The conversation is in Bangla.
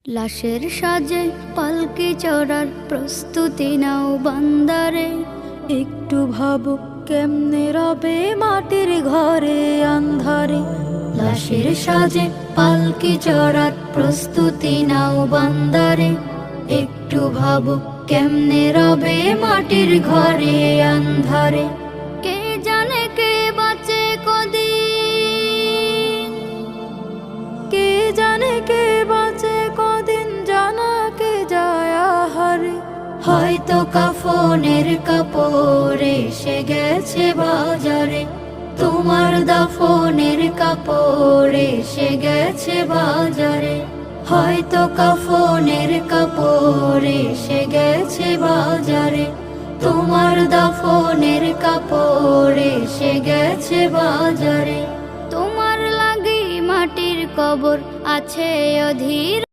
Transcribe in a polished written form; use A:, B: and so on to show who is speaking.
A: লাশের সাজে পালকি চড়ার প্রস্তুতি নাও বান্দারে। একটু ভাবো কেমনে রবে মাটির ঘরে আন্ধারে। লাশের সাজে পালকি চড়ার প্রস্তুতি নাও বান্দারে। একটু ভাবো কেমনে রবে মাটির ঘরে আন্ধারে। কে জানে কে বাঁচে কদিন, কে জানে কে বাঁচে কদিন, জানা কে যায় আহারে। হয়তো কাফনের কাপড় এসে গেছে বাজারে, তোমার দাফনের কাপড় এসে গেছে বাজারে। হয়তো কাফনের কাপড় এসে গেছে বাজারে, তোমার দাফনের কাপড় এসে গেছে বাজারে। তোমার লাগি মাটির কবর আছে অধীর।